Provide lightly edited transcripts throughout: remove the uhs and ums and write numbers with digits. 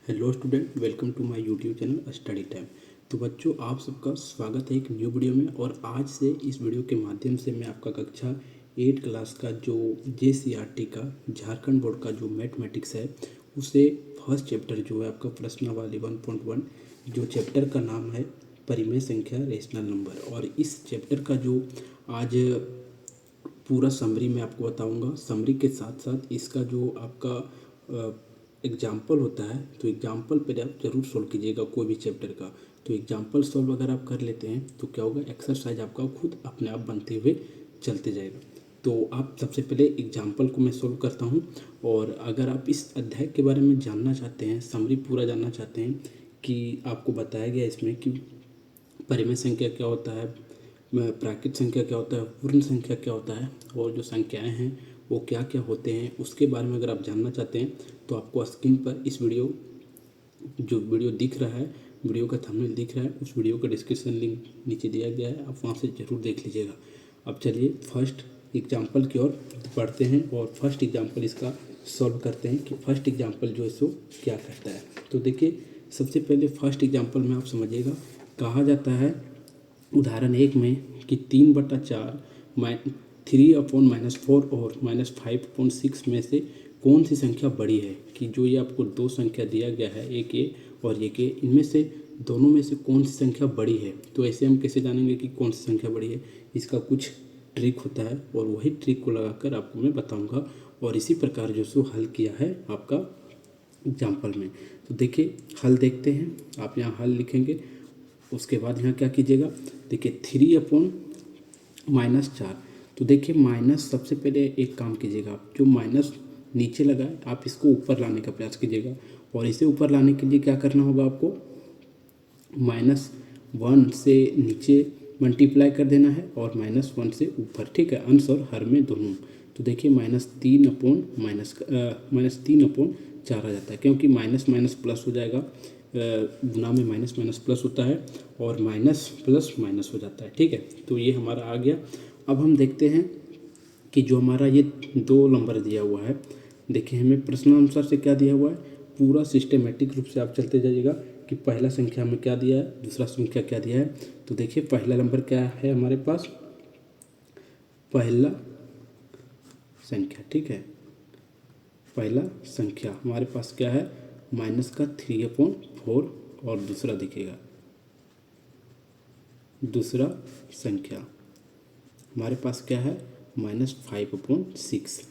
Hello student, welcome to my YouTube channel study time. तो बच्चों, आप सबका स्वागत है एक न्यू वीडियो में। और आज से इस वीडियो के माध्यम से मैं आपका कक्षा 8 क्लास का जो JCRT का झारखंड बोर्ड का जो मैथमेटिक्स है उसे फर्स्ट चैप्टर जो है आपका प्रश्नावली 1.1 जो चैप्टर का नाम है परिमेय संख्या रेशनल नंबर। और इस चैप्टर का जो आज पूरा समरी मैं आपको बताऊंगा। समरी के साथ साथ इसका जो आपका एग्जाम्पल होता है तो एग्जाम्पल पर आप ज़रूर सोल्व कीजिएगा कोई भी चैप्टर का। तो एग्जाम्पल सोल्व अगर आप कर लेते हैं तो क्या होगा, एक्सरसाइज आपका खुद अपने आप बनते हुए चलते जाएगा। तो आप सबसे पहले एग्जाम्पल को मैं सोल्व करता हूँ। और अगर आप इस अध्याय के बारे में जानना चाहते हैं, समरी पूरा जानना चाहते हैं कि आपको बताया गया इसमें कि परिमेय संख्या क्या होता है, प्राकृत संख्या क्या होता है, पूर्ण संख्या क्या होता है, और जो संख्याएं हैं वो क्या क्या होते हैं, उसके बारे में अगर आप जानना चाहते हैं तो आपको स्क्रीन पर इस वीडियो दिख रहा है, वीडियो का थंबनेल दिख रहा है, उस वीडियो का डिस्क्रिप्शन लिंक नीचे दिया गया है, आप वहाँ से ज़रूर देख लीजिएगा। अब चलिए फर्स्ट एग्जाम्पल की ओर पढ़ते हैं और फर्स्ट एग्जाम्पल इसका सॉल्व करते हैं कि फर्स्ट एग्जाम्पल जो है सो क्या कहता है। तो देखिए, सबसे पहले फर्स्ट एग्जाम्पल में आप समझिएगा। कहा जाता है उदाहरण 1 में कि 3/4 3/-4 और -5/6 में से कौन सी संख्या बड़ी है। कि जो ये आपको दो संख्या दिया गया है, एक ए और एक ए, इनमें से दोनों में से कौन सी संख्या बड़ी है। तो ऐसे हम कैसे जानेंगे कि कौन सी संख्या बड़ी है, इसका कुछ ट्रिक होता है और वही ट्रिक को लगाकर आपको मैं बताऊंगा। और इसी प्रकार जो सो हल किया है आपका एग्जाम्पल में। तो देखिए हल देखते हैं, आप यहाँ हल लिखेंगे। उसके बाद यहाँ क्या कीजिएगा, देखिए 3/-4। तो देखिए माइनस, सबसे पहले एक काम कीजिएगा, आप जो माइनस नीचे लगा है आप इसको ऊपर लाने का प्रयास कीजिएगा। और इसे ऊपर लाने के लिए क्या करना होगा, आपको -1 से नीचे मल्टीप्लाई कर देना है और -1 से ऊपर, ठीक है, अंश और हर में दोनों। तो देखिए -3/4 आ जाता है, क्योंकि माइनस माइनस प्लस हो जाएगा, गुना में माइनस माइनस प्लस होता है और माइनस प्लस माइनस हो जाता है, ठीक है। तो ये हमारा आ गया। अब हम देखते हैं कि जो हमारा ये 2 नंबर दिया हुआ है, देखिए हमें प्रश्नानुसार से क्या दिया हुआ है, पूरा सिस्टमेटिक रूप से आप चलते जाइएगा कि पहला संख्या हमें क्या दिया है, दूसरा संख्या क्या दिया है। तो देखिए पहला नंबर क्या है हमारे पास, पहला संख्या, ठीक है, पहला संख्या हमारे पास क्या है, -3/4। और दूसरा दिखेगा, दूसरा संख्या हमारे पास क्या है, -5/6।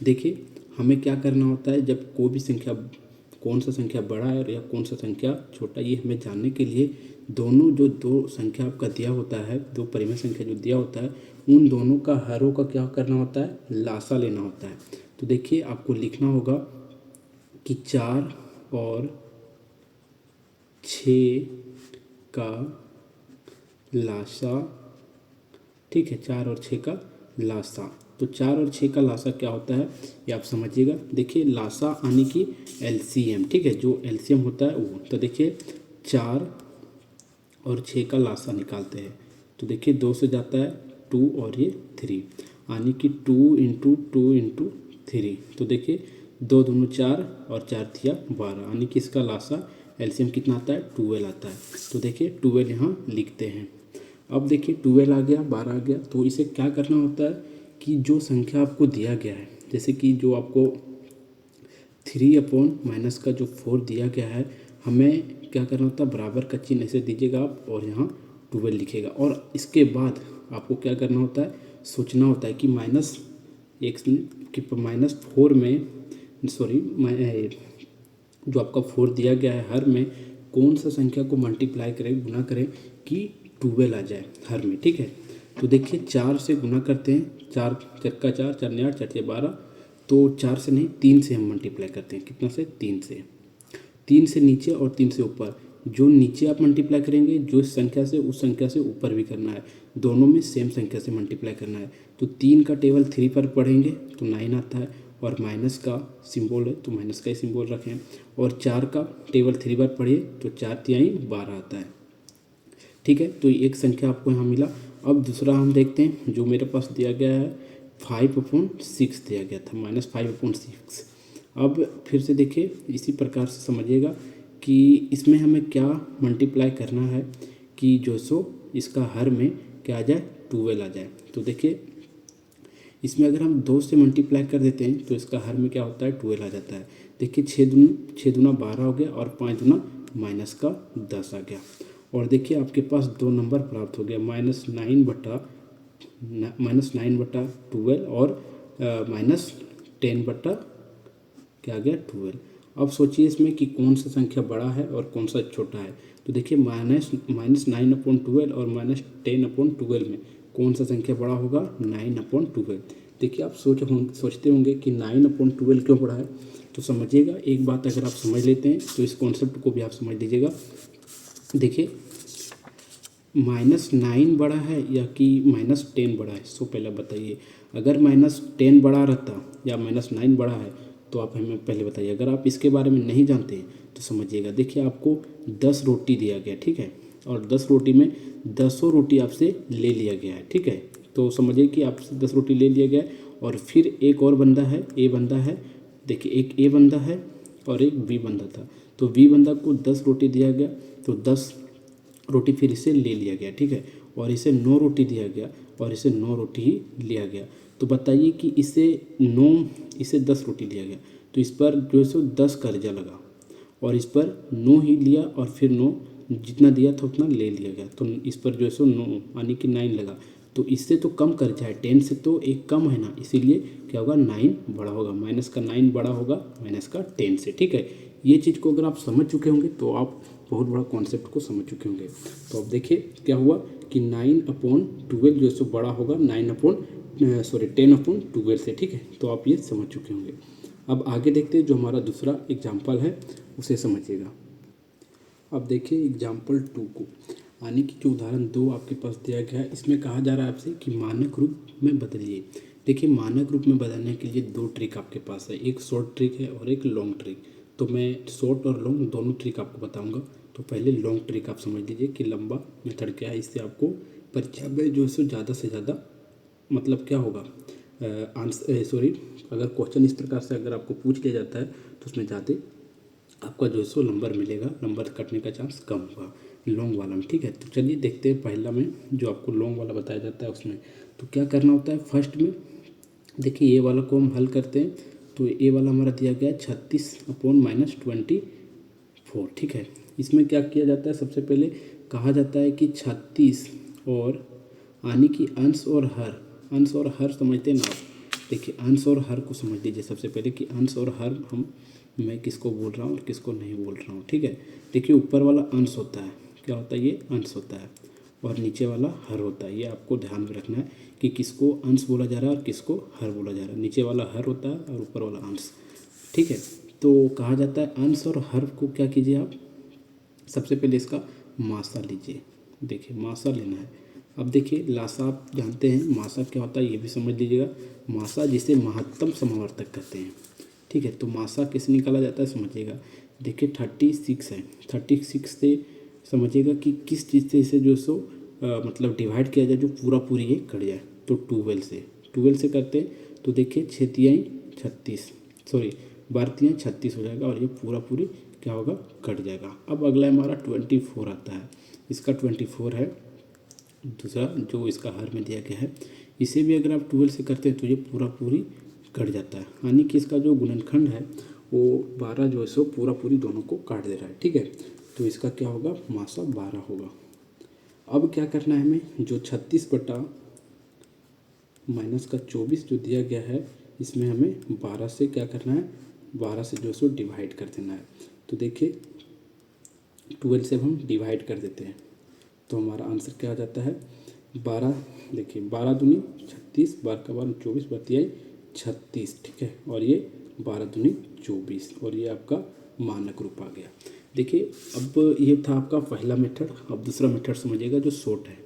देखिए हमें क्या करना होता है, जब कोई भी संख्या, कौन सा संख्या बड़ा है या कौन सा संख्या छोटा, ये हमें जानने के लिए दोनों जो दो संख्या आपका दिया होता है, दो परिमेय संख्या जो दिया होता है, उन दोनों का हरों का क्या करना होता है, लासा लेना होता है। तो देखिए आपको लिखना होगा कि 4 और 6 का लासा, ठीक है, 4 और 6 का लासा। तो 4 और 6 का लासा क्या होता है ये आप समझिएगा। देखिए लासा यानी कि LCM, ठीक है, जो LCM होता है वो। तो देखिए 4 और 6 का लासा निकालते हैं। तो देखिए 2 से जाता है 2 और ये 3, यानी कि 2 × 2 × 3। तो देखिए 2 दूनी 4 और 4 तिया 12, यानी कि इसका लासा LCM कितना आता है, 12 आता है। तो देखिए 12 यहाँ लिखते हैं। अब देखिए 12 आ गया, 12 आ गया। तो इसे क्या करना होता है कि जो संख्या आपको दिया गया है, जैसे कि जो आपको 3/-4 दिया गया है, हमें क्या करना होता है, बराबर का चिन्ह ऐसे दीजिएगा आप और यहाँ 12 लिखेगा। और इसके बाद आपको क्या करना होता है, सोचना होता है कि -4 में, सॉरी, जो आपका 4 दिया गया है हर में कौन सा संख्या को मल्टीप्लाई करें, गुना करें कि 12 आ जाए हर में, ठीक है। तो देखिए 4 से गुना करते हैं, 4 चक्का 4, 4 ने 8, 4 से 12। तो 4 से नहीं, 3 से हम मल्टीप्लाई करते हैं, कितना से, 3 से। 3 से नीचे और 3 से ऊपर, जो नीचे आप मल्टीप्लाई करेंगे जो इस संख्या से, उस संख्या से ऊपर भी करना है, दोनों में सेम संख्या से मल्टीप्लाई करना है। तो 3 का टेबल 3 पर पढ़ेंगे तो 9 आता है, और माइनस का सिंबल है तो माइनस का ही सिंबल रखें। और 4 का टेबल 3 बार पढ़िए तो 4 तिहाई 12 आता है, ठीक है। तो एक संख्या आपको यहाँ मिला। अब दूसरा हम देखते हैं, जो मेरे पास दिया गया है 5/6 दिया गया था, -5/6। अब फिर से देखिए इसी प्रकार से समझिएगा कि इसमें हमें क्या मल्टीप्लाई करना है कि जो सो इसका हर में क्या आ जाए, 12 आ जाए। तो देखिए इसमें अगर हम 2 से मल्टीप्लाई कर देते हैं तो इसका हर में क्या होता है, 12 आ जाता है। देखिए 6 दूना 12 हो गया और 5 दूना माइनस का 10 आ गया। और देखिए आपके पास 2 नंबर प्राप्त हो गया, -9/12 और -10/ क्या आ गया, 12। अब सोचिए इसमें कि कौन सा संख्या बड़ा है और कौन सा छोटा है। तो देखिए -9/12 और -10/12 में कौन सा संख्या बड़ा होगा, 9/12। देखिए आप सोचते होंगे कि 9/12 क्यों बड़ा है। तो समझिएगा एक बात, अगर आप समझ लेते हैं तो इस कॉन्सेप्ट को भी आप समझ लीजिएगा। देखिए -9 बड़ा है या कि -10 बड़ा है, सो पहले बताइए। अगर -10 बड़ा रहता या -9 बड़ा है तो आप हमें पहले बताइए। अगर आप इसके बारे में नहीं जानते तो समझिएगा। देखिए आपको 10 रोटी दिया गया, ठीक है, और 10 रोटी में 10 रोटी आपसे ले लिया गया है, ठीक है। तो समझिए कि आपसे 10 रोटी ले लिया गया है और फिर एक और बंदा है, ए बंदा है। देखिए एक ए बंदा है और एक बी बंदा था। तो बी बंदा को 10 रोटी दिया गया, तो 10 रोटी फिर इसे ले लिया गया, ठीक है, और इसे 9 रोटी दिया गया और इसे 9 रोटी ही लिया गया। तो बताइए कि इसे 10 रोटी दिया गया तो इस पर जो है सो 10 कर्जा लगा और इस पर 9 ही लिया और फिर 9 जितना दिया था उतना ले लिया गया। तो इस पर जो है सो 9 यानी कि 9 लगा। तो इससे तो कम कर्जा है, 10 से तो एक कम है ना, इसीलिए क्या होगा, 9 बड़ा होगा। माइनस का 9 बड़ा होगा माइनस का 10 से, ठीक है। ये चीज़ को अगर आप समझ चुके होंगे तो आप बहुत बड़ा कॉन्सेप्ट को समझ चुके होंगे। तो अब देखिए क्या हुआ कि 9/12 जो है सो बड़ा होगा 10/12 से, ठीक है। तो आप ये समझ चुके होंगे। अब आगे देखते हैं, जो हमारा दूसरा एग्जाम्पल है उसे समझिएगा। अब देखिए एग्जाम्पल 2 को, यानी कि जो उदाहरण 2 आपके पास दिया गया है, इसमें कहा जा रहा है आपसे कि मानक रूप में बदलिए। देखिए मानक रूप में बदलने के लिए 2 ट्रिक आपके पास है, एक शॉर्ट ट्रिक है और एक लॉन्ग ट्रिक। तो मैं शॉर्ट और लॉन्ग दोनों ट्रिक आपको बताऊंगा। तो पहले लॉन्ग ट्रिक आप समझ लीजिए कि लंबा मेथड क्या है। इससे आपको परीक्षा में जो है सो ज़्यादा से ज़्यादा मतलब क्या होगा, अगर क्वेश्चन इस प्रकार से अगर आपको पूछ लिया जाता है तो उसमें ज़्यादा आपका जो है सो नंबर मिलेगा, नंबर कटने का चांस कम होगा लॉन्ग वाला में, ठीक है। तो चलिए देखते हैं पहला में जो आपको लॉन्ग वाला बताया जाता है उसमें तो क्या करना होता है। फर्स्ट में देखिए ये वाला को हम हल करते हैं। तो ये वाला हमारा दिया गया है 36/-24, ठीक है। इसमें क्या किया जाता है, सबसे पहले कहा जाता है कि 36 और यानी कि अंश और हर समझते हैं ना आप। देखिए अंश और हर को समझ लीजिए सबसे पहले कि अंश और हर मैं किसको बोल रहा हूँ और किसको नहीं बोल रहा हूँ, ठीक है। देखिए ऊपर वाला अंश होता है, क्या होता है, ये अंश होता है और नीचे वाला हर होता है। ये आपको ध्यान में रखना है कि किसको अंश बोला जा रहा है और किसको हर बोला जा रहा है। नीचे वाला हर होता है और ऊपर वाला अंश, ठीक है। तो कहा जाता है अंश और हर को क्या कीजिए आप, सबसे पहले इसका मासा लीजिए। देखिए मासा लेना है। अब देखिए लासा आप जानते हैं, मासा क्या होता है ये भी समझ लीजिएगा। मासा जिसे महत्तम समावर्तक कहते हैं, ठीक है। तो मासा कैसे निकाला जाता है समझिएगा। देखिए 36 है, 36 से समझिएगा कि किस चीज़ से इसे जो सो मतलब डिवाइड किया जाए जो पूरी ये कट जाए। तो 12 से करते हैं तो देखिए 12 36 हो जाएगा और ये पूरी क्या होगा, कट जाएगा। अब अगला हमारा 24 आता है। इसका 24 है दूसरा जो इसका हर में दिया गया है। इसे भी अगर आप 12 से करते हैं तो ये पूरी कट जाता है, यानी कि इसका जो गुणनखंड है वो 12 जो है सो पूरी दोनों को काट दे रहा है, ठीक है। तो इसका क्या होगा, मासा 12 होगा। अब क्या करना है हमें, जो 36/-24 जो दिया गया है इसमें हमें 12 से क्या करना है, 12 से जो सो डिवाइड कर देना है। तो देखिए 12 से हम डिवाइड कर देते हैं तो हमारा आंसर क्या आ जाता है, 12। देखिए 12 दूनी 36, 12 का 12 24, 36, ठीक है। और ये 12 दूनी 24 और ये आपका मानक रूप आ गया। देखिए अब ये था आपका पहला मेथड। अब दूसरा मेथड समझिएगा जो शॉर्ट है।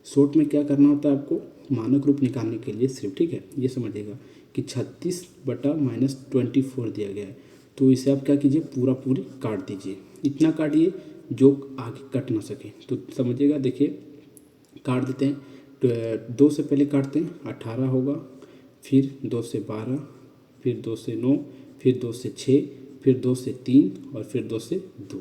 शॉर्ट में क्या करना होता है आपको, मानक रूप निकालने के लिए सिर्फ, ठीक है। ये समझिएगा कि 36/-24 दिया गया है तो इसे आप क्या कीजिए, पूरी काट दीजिए। इतना काटिए जो आगे कट ना सके। तो समझिएगा, देखिए काट देते हैं। तो 2 से पहले काटते हैं 18 होगा, फिर 2 से 12, फिर 2 से 9, फिर 2 से 6, फिर 2 से 3 और फिर 2 से 2।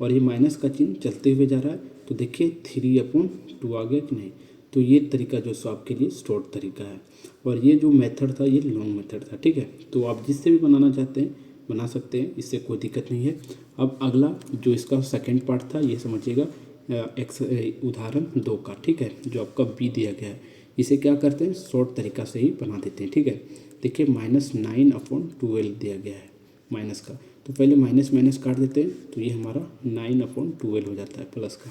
और ये माइनस का चिन्ह चलते हुए जा रहा है, तो देखिए 3/2 आ गया कि नहीं। तो ये तरीका जो सो आपके लिए शॉर्ट तरीका है, और ये जो मेथड था ये लॉन्ग मेथड था, ठीक है। तो आप जिससे भी बनाना चाहते हैं बना सकते हैं, इससे कोई दिक्कत नहीं है। अब अगला जो इसका सेकंड पार्ट था ये समझिएगा, उदाहरण 2 का, ठीक है, जो आपका बी दिया गया है। इसे क्या करते हैं, शॉर्ट तरीका से ही बना देते हैं, ठीक है। देखिए -9/12 दिया गया है माइनस का, तो पहले माइनस माइनस काट देते हैं, तो ये हमारा 9/12 हो जाता है प्लस का।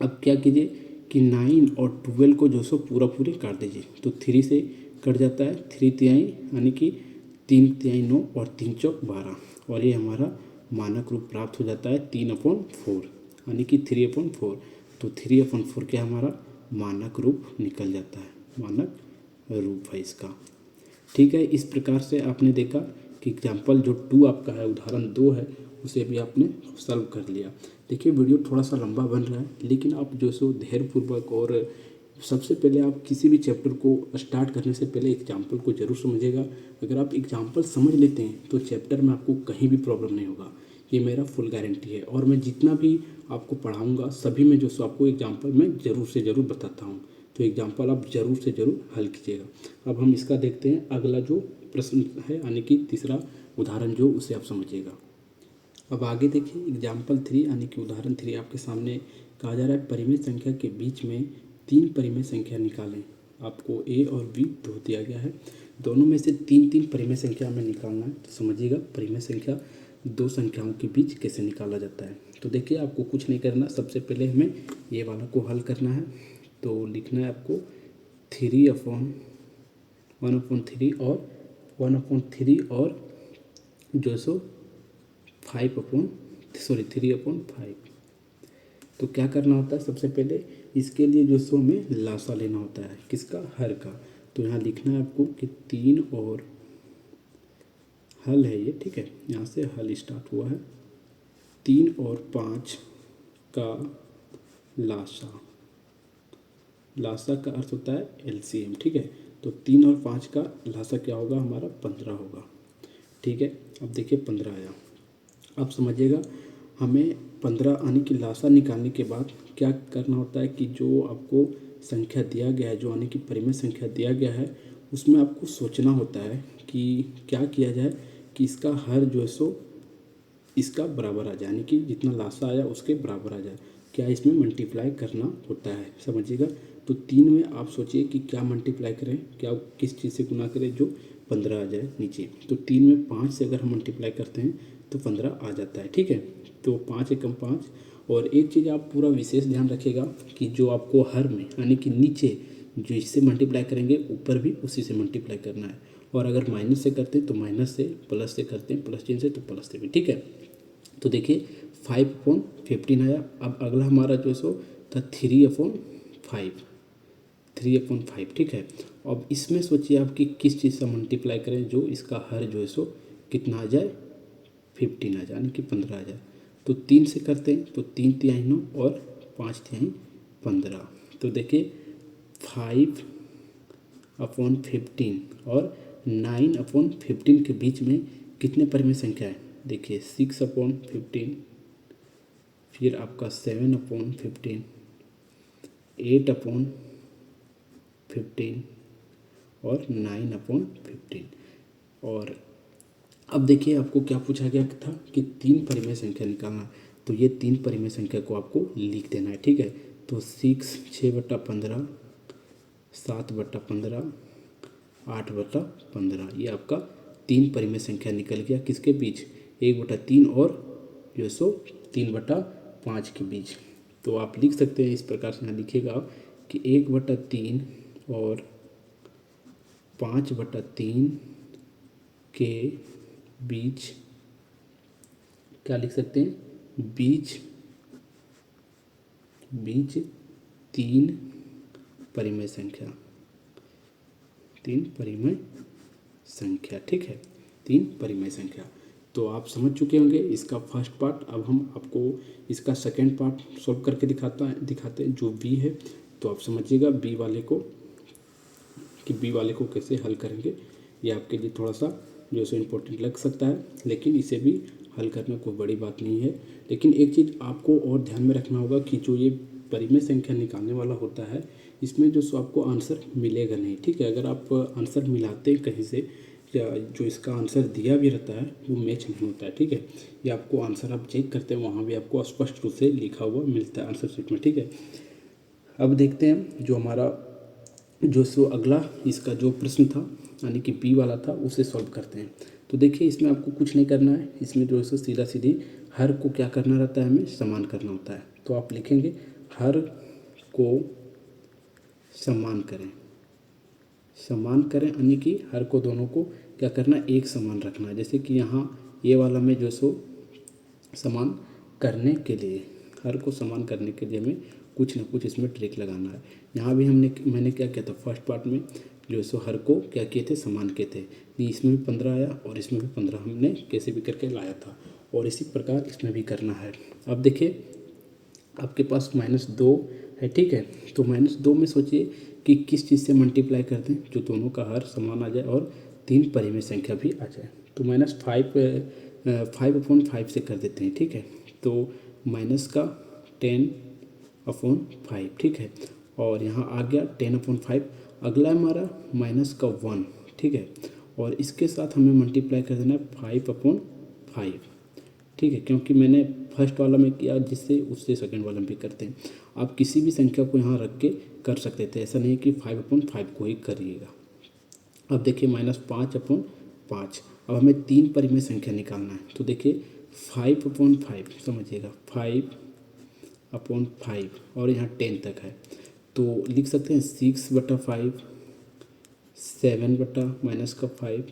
अब क्या कीजिए कि 9 और 12 को जो सो पूरा पूरे काट दीजिए, तो 3 से कट जाता है, 3 तिहाई यानी कि 3 तिहाई 9 और 3 चौक 12, और ये हमारा मानक रूप प्राप्त हो जाता है 3/4 यानी कि 3/4। तो 3/4 क्या हमारा मानक रूप निकल जाता है, मानक रूप है इसका, ठीक है। इस प्रकार से आपने देखा कि एग्जाम्पल जो 2 आपका है, उदाहरण 2 है, उसे भी आपने सॉल्व कर लिया। देखिए वीडियो थोड़ा सा लंबा बन रहा है, लेकिन आप जो सो धैर्यपूर्वक, और सबसे पहले आप किसी भी चैप्टर को स्टार्ट करने से पहले एग्जाम्पल को जरूर समझिएगा। अगर आप एग्जाम्पल समझ लेते हैं तो चैप्टर में आपको कहीं भी प्रॉब्लम नहीं होगा, ये मेरा फुल गारंटी है। और मैं जितना भी आपको पढ़ाऊँगा सभी में जो सो आपको एग्जाम्पल मैं ज़रूर से ज़रूर बताता हूँ, तो एग्जाम्पल आप ज़रूर से ज़रूर हल कीजिएगा। अब हम इसका देखते हैं अगला जो प्रश्न है, यानी कि तीसरा उदाहरण जो, उसे आप समझिएगा। अब आगे देखिए एग्जाम्पल 3 यानी कि उदाहरण 3 आपके सामने कहा जा रहा है, परिमेय संख्या के बीच में 3 परिमेय संख्या निकालें। आपको ए और बी दो दिया गया है, दोनों में से 3 परिमेय संख्या हमें निकालना है। तो समझिएगा परिमेय संख्या दो संख्याओं के बीच कैसे निकाला जाता है। तो देखिए आपको कुछ नहीं करना, सबसे पहले हमें ये वाला को हल करना है। तो लिखना है आपको 3/1/3 और 1/3 और जो सो 3/5। तो क्या करना होता है, सबसे पहले इसके लिए जो सो हमें लासा लेना होता है, किसका, हर का। तो यहाँ लिखना है आपको कि 3 और हल है ये, ठीक है, यहाँ से हल स्टार्ट हुआ है। 3 और 5 का लासा, लासा का अर्थ होता है एलसीएम, ठीक है। तो 3 और 5 का लासा क्या होगा, हमारा 15 होगा, ठीक है। अब देखिए 15 आया। अब समझिएगा हमें 15 आने की लासा निकालने के बाद क्या करना होता है कि जो आपको संख्या दिया गया है, जो आने की परिमेय संख्या दिया गया है, उसमें आपको सोचना होता है कि क्या किया जाए कि इसका हर जो है सो इसका बराबर आ जाए, यानी कि जितना लासा आया उसके बराबर आ जाए। क्या इसमें मल्टीप्लाई करना होता है, समझिएगा। तो 3 में आप सोचिए कि क्या मल्टीप्लाई करें, क्या किस चीज़ से गुना करें जो 15 आ जाए नीचे। तो 3 में 5 से अगर हम मल्टीप्लाई करते हैं तो 15 आ जाता है, ठीक है। तो 5 एकम 5। और एक चीज़ आप पूरा विशेष ध्यान रखिएगा कि जो आपको हर में यानी कि नीचे जो इससे मल्टीप्लाई करेंगे, ऊपर भी उसी से मल्टीप्लाई करना है। और अगर माइनस से करते हैं तो माइनस से, प्लस से करते हैं प्लस चिन्ह से तो प्लस से भी, ठीक है। तो देखिए 5/15 आया। अब अगला हमारा जो है सो था 3/5, ठीक है। अब इसमें सोचिए आप कि किस चीज़ से मल्टीप्लाई करें जो इसका हर जो है सो कितना आ जाए, 15 आ जाए, यानी कि 15 आ जाए। तो 3 से करते हैं तो 3 तिहाई 9 और 5 तिहाई 15। तो देखिए 5/15 और 9/15 के बीच में कितने परिमेय संख्या है, देखिए 6/15, फिर आपका 7/15, 8/15 और 9/15। और अब देखिए आपको क्या पूछा गया था कि 3 परिमेय संख्या निकालना, तो ये 3 परिमेय संख्या को आपको लिख देना है, ठीक है। तो 6/15, 7/15, 8/15, ये आपका 3 परिमेय संख्या निकल गया, किसके बीच, 1/3 और जो सो 3/5 के बीच। तो आप लिख सकते हैं इस प्रकार से, यहाँ लिखिएगा आप कि 1/3 और 5/3 के बीच क्या लिख सकते हैं, बीच 3 परिमेय संख्या, 3 परिमेय संख्या, ठीक है, 3 परिमेय संख्या। तो आप समझ चुके होंगे इसका फर्स्ट पार्ट। अब हम आपको इसका सेकंड पार्ट सॉल्व करके दिखाते हैं जो बी है। तो आप समझिएगा बी वाले को कि बी वाले को कैसे हल करेंगे। ये आपके लिए थोड़ा सा जो है इम्पोर्टेंट लग सकता है, लेकिन इसे भी हल करना कोई बड़ी बात नहीं है। लेकिन एक चीज़ आपको और ध्यान में रखना होगा कि जो ये परिमेय संख्या निकालने वाला होता है, इसमें जो सो आपको आंसर मिलेगा नहीं, ठीक है। अगर आप आंसर मिलाते हैं कहीं से, या जो इसका आंसर दिया भी रहता है वो मैच नहीं होता है, ठीक है। ये आपको आंसर आप चेक करते हैं वहाँ भी आपको स्पष्ट रूप से लिखा हुआ मिलता है आंसर शीट में, ठीक है। अब देखते हैं जो हमारा जो सो अगला इसका जो प्रश्न था, यानी कि बी वाला था, उसे सॉल्व करते हैं। तो देखिए इसमें आपको कुछ नहीं करना है, इसमें जो है सो सीधा सीधी हर को क्या करना रहता है, हमें समान करना होता है। तो आप लिखेंगे हर को समान करें, समान करें यानी कि हर को दोनों को क्या करना है, एक समान रखना है। जैसे कि यहाँ ये वाला में जो सो समान करने के लिए, हर को समान करने के लिए हमें कुछ ना कुछ इसमें ट्रिक लगाना है। यहाँ भी मैंने क्या किया था, फर्स्ट पार्ट में जो सो हर को क्या किए थे, समान किए थे। नहीं, इसमें भी 15 आया और इसमें भी 15 हमने कैसे भी करके लाया था, और इसी प्रकार इसमें भी करना है। अब देखिए आपके पास -2 है, ठीक है। तो -2 में सोचिए कि किस चीज़ से मल्टीप्लाई कर दें जो दोनों का हर समान आ जाए और 3 परिमेय संख्या भी आ जाए। तो -5/5 से कर देते हैं, ठीक है। तो माइनस का 10/5, ठीक है। और यहाँ आ गया 10/5। अगला हमारा -1, ठीक है। और इसके साथ हमें मल्टीप्लाई कर देना है 5/5, ठीक है। क्योंकि मैंने फर्स्ट वाला में किया जिससे उससे सेकंड वाला में भी करते हैं। आप किसी भी संख्या को यहाँ रख के कर सकते थे, ऐसा नहीं कि 5/5 को ही करिएगा। अब देखिए -5/5। अब हमें 3 परिमेय संख्या निकालना है। तो देखिए 5/5 समझिएगा, 5/5 और यहाँ 10 तक है। तो लिख सकते हैं 6/5, 7/-5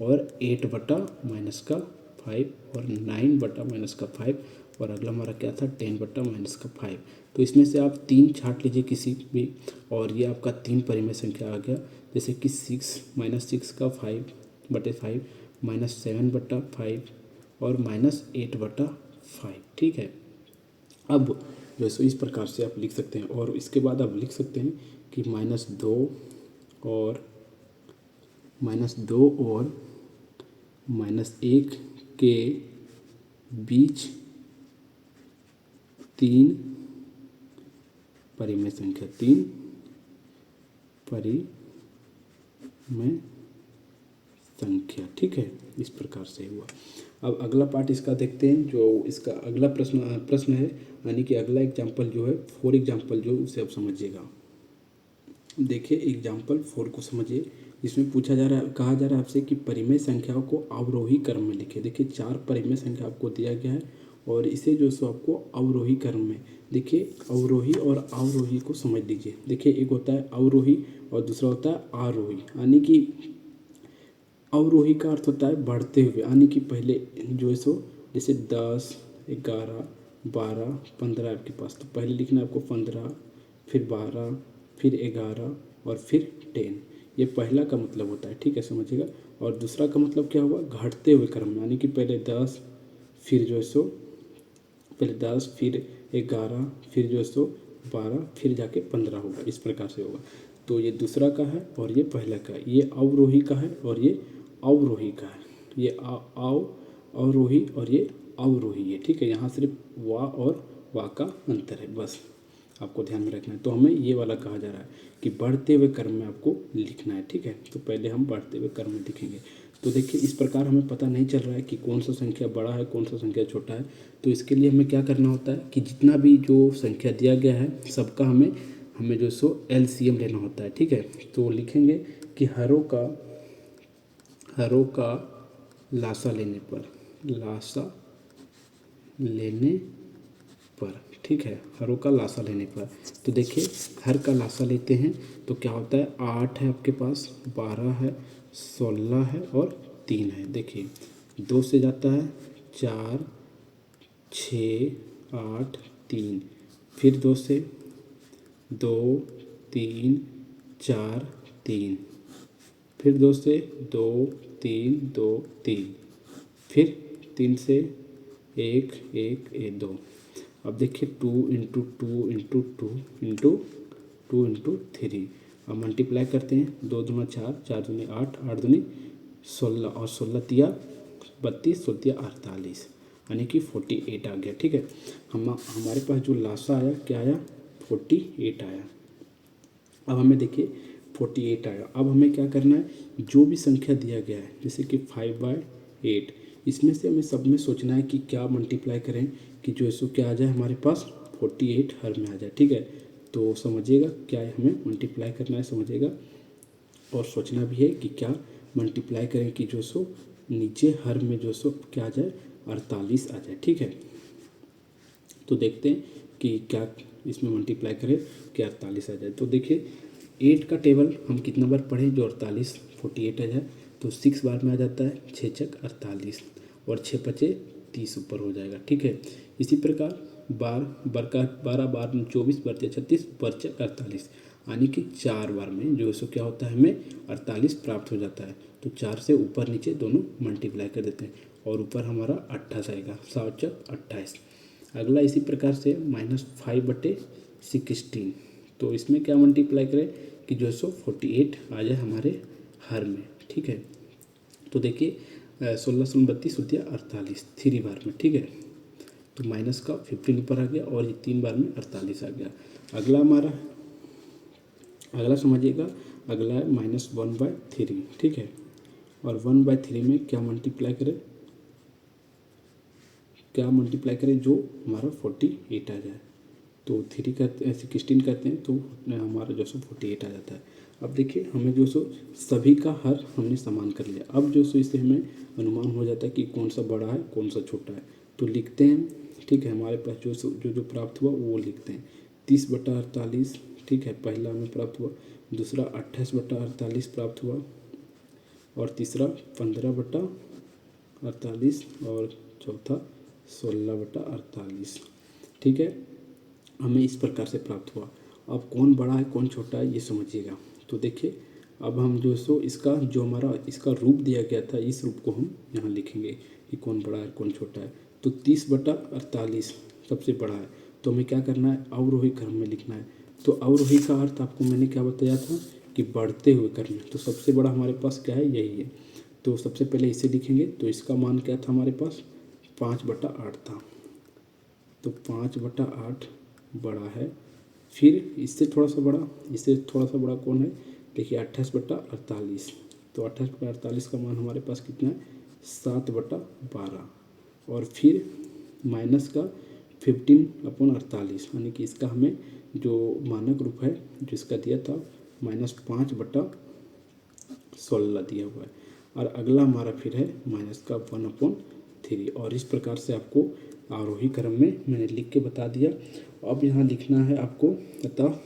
और 8/-5 और 9/-5, और अगला हमारा क्या था, 10/-5। तो इसमें से आप 3 छांट लीजिए किसी भी, और ये आपका 3 परिमेय संख्या आ गया। जैसे कि 6 का 5/5, -7/5 और -8/5, ठीक है। अब जो सो इस प्रकार से आप लिख सकते हैं, और इसके बाद आप लिख सकते हैं कि -2 और -1 के बीच 3 परिमेय संख्या, 3 परिमेय संख्या, ठीक है। इस प्रकार से हुआ। अब अगला पार्ट इसका देखते हैं, जो इसका अगला प्रश्न है, यानी कि अगला एग्जाम्पल जो है, 4 एग्जाम्पल जो उसे आप समझिएगा। देखिए एग्जाम्पल 4 को समझिए। इसमें पूछा जा रहा है, कहा जा रहा है आपसे कि परिमेय संख्याओं को अवरोही क्रम में लिखे। देखिए 4 परिमेय संख्या आपको दिया गया है, और इसे जो सो आपको अवरोही क्रम में, देखिए अवरोही और अवरोही को समझ लीजिए। देखिए एक होता है अवरोही और दूसरा होता है आरोही। यानी कि अवरोही का अर्थ होता है बढ़ते हुए, यानी कि पहले जो है सो जैसे 10, 11, 12, 15 आपके पास, तो पहले लिखना है आपको 15, फिर 12, फिर 11 और फिर 10। ये पहला का मतलब होता है, ठीक है, समझिएगा। और दूसरा का मतलब क्या हुआ, घटते हुए क्रम में, यानी कि पहले 10, फिर जो है सो पहले 10, फिर 11, फिर जो है सो 12, फिर जाके 15 होगा। इस प्रकार से होगा। तो ये दूसरा का है और ये पहला का है। ये अवरोही का है और ये अवरोही का है। ये अवरोही और ये अवरोही है, ठीक है। यहाँ सिर्फ वा और वा का अंतर है, बस आपको ध्यान में रखना है। तो हमें ये वाला कहा जा रहा है कि बढ़ते हुए क्रम में आपको लिखना है, ठीक है। तो पहले हम बढ़ते हुए क्रम में लिखेंगे। तो देखिए इस प्रकार हमें पता नहीं चल रहा है कि कौन सा संख्या बड़ा है, कौन सा संख्या छोटा है। तो इसके लिए हमें क्या करना होता है कि जितना भी जो संख्या दिया गया है सबका हमें जो सो LCM लेना होता है, ठीक है। तो लिखेंगे कि हरों का लासा लेने पर, ठीक है, हरों का लासा लेने पर। तो देखिए हर का लासा लेते हैं तो क्या होता है, 8 है आपके पास, 12 है, 16 है और 3 है। देखिए 2 से जाता है 4, 6, 8, 3, फिर 2 से 2, 3, 4, 3, फिर 2 से 2, 3, 2, 3, फिर 3 से 1, 1, 1, 2। अब देखिए 2 × 2 × 2 × 2 × 3। अब मल्टीप्लाई करते हैं, 2 दूना 4, 4 दूनी 8, 8 दूनी 16 और 16 तिया 32 सोलह 48 यानी कि 48 आ गया। ठीक है, हमारे पास जो लासा आया क्या आया 48 आया। अब हमें देखिए 48 आया। अब हमें क्या करना है, जो भी संख्या दिया गया है जैसे कि 5/8 इसमें से हमें सब में सोचना है कि क्या मल्टीप्लाई करें कि जो इसको क्या आ जाए हमारे पास 48 हर में आ जाए। ठीक है, तो समझिएगा क्या है हमें मल्टीप्लाई करना है, समझिएगा और सोचना भी है कि क्या मल्टीप्लाई करें कि जो सो नीचे हर में जो सो क्या आ जाए 48 आ जाए। ठीक है, तो देखते हैं कि क्या इसमें मल्टीप्लाई करें कि 48 आ जाए। तो देखिए 8 का टेबल हम कितना बार पढ़ें जो 48 आ जाए, तो 6 बार में आ जाता है, 6 छक 48 और 6 पचे 30 ऊपर हो जाएगा। ठीक है, इसी प्रकार 12 बार में 24 बरते 36 बरचक 48 यानी कि 4 बार में जो सो क्या होता है हमें 48 प्राप्त हो जाता है। तो 4 से ऊपर नीचे दोनों मल्टीप्लाई कर देते हैं और ऊपर हमारा 28 आएगा, 7 चक 28। अगला इसी प्रकार से -5/16, तो इसमें क्या मल्टीप्लाई करें कि जो सो 48 आ जाए हमारे हर में। ठीक है, तो देखिए 16 16 32 सोलह 48 3 बार में। ठीक है, तो माइनस का 15 ऊपर आ गया और ये 3 बार में 48 आ गया। अगला समझिएगा, अगला है -1/3। ठीक है, और 1/3 में क्या मल्टीप्लाई करें जो हमारा 48 आ जाए। तो 3 करते हैं 16 करते हैं तो हमारा जो सो 48 आ जाता है। अब देखिए हमें जो सो सभी का हर हमने समान कर लिया। अब जो सो इससे हमें अनुमान हो जाता है कि कौन सा बड़ा है कौन सा छोटा है, तो लिखते हैं। ठीक है, हमारे पास जो प्राप्त हुआ वो लिखते हैं 30/48। ठीक है, पहला हमें प्राप्त हुआ, दूसरा 28/48 प्राप्त हुआ और तीसरा 15/48 और चौथा 16/48। ठीक है, हमें इस प्रकार से प्राप्त हुआ। अब कौन बड़ा है कौन छोटा है ये समझिएगा। तो देखिए अब हम जो सो इसका जो हमारा इसका रूप दिया गया था इस रूप को हम यहाँ लिखेंगे कि कौन बड़ा है कौन छोटा है। तो 30/48 सबसे बड़ा है, तो हमें क्या करना है अवरोही क्रम में लिखना है। तो अवरोही का अर्थ आपको मैंने क्या बताया था कि बढ़ते हुए क्रम में, तो सबसे बड़ा हमारे पास क्या है यही है। तो सबसे पहले इसे लिखेंगे, तो इसका मान क्या था हमारे पास 5/8 था, तो 5/8 बड़ा है। फिर इससे थोड़ा सा बड़ा कौन है, देखिए 28/48, तो 28/48 का मान हमारे पास कितना है 7/12 और फिर माइनस का 15/48 यानी कि इसका हमें जो मानक रूप है जो इसका दिया था -5/16 दिया हुआ है। और अगला हमारा फिर है -1/3 और इस प्रकार से आपको आरोही क्रम में मैंने लिख के बता दिया। अब यहाँ लिखना है आपको अतः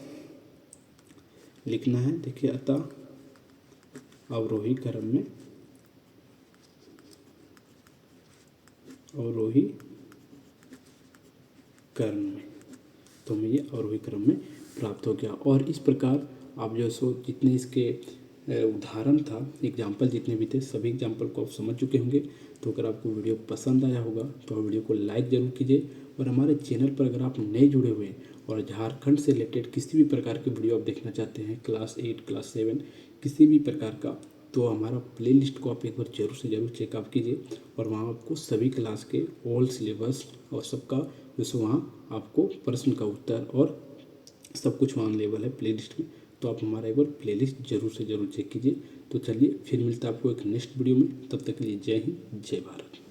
लिखना है, देखिए अतः अवरोही क्रम में तो हमें ये अवरोही क्रम में प्राप्त हो गया। और इस प्रकार आप जो सो जितने इसके उदाहरण था एग्जाम्पल जितने भी थे सभी एग्जाम्पल को आप समझ चुके होंगे। तो अगर आपको वीडियो पसंद आया होगा तो आप वीडियो को लाइक ज़रूर कीजिए और हमारे चैनल पर अगर आप नए जुड़े हुए हैं और झारखंड से रिलेटेड किसी भी प्रकार की वीडियो आप देखना चाहते हैं क्लास 8 क्लास 7 किसी भी प्रकार का, तो हमारा प्लेलिस्ट को आप एक बार जरूर से जरूर चेकआउट कीजिए और वहाँ आपको सभी क्लास के ऑल सिलेबस और सबका जैसे वहाँ आपको प्रश्न का उत्तर और सब कुछ वहाँ अवेलेबल है प्लेलिस्ट में। तो आप हमारा एक बार प्लेलिस्ट जरूर से जरूर चेक कीजिए। तो चलिए फिर मिलता है आपको एक नेक्स्ट वीडियो में, तब तक के लिए जय हिंद जय भारत।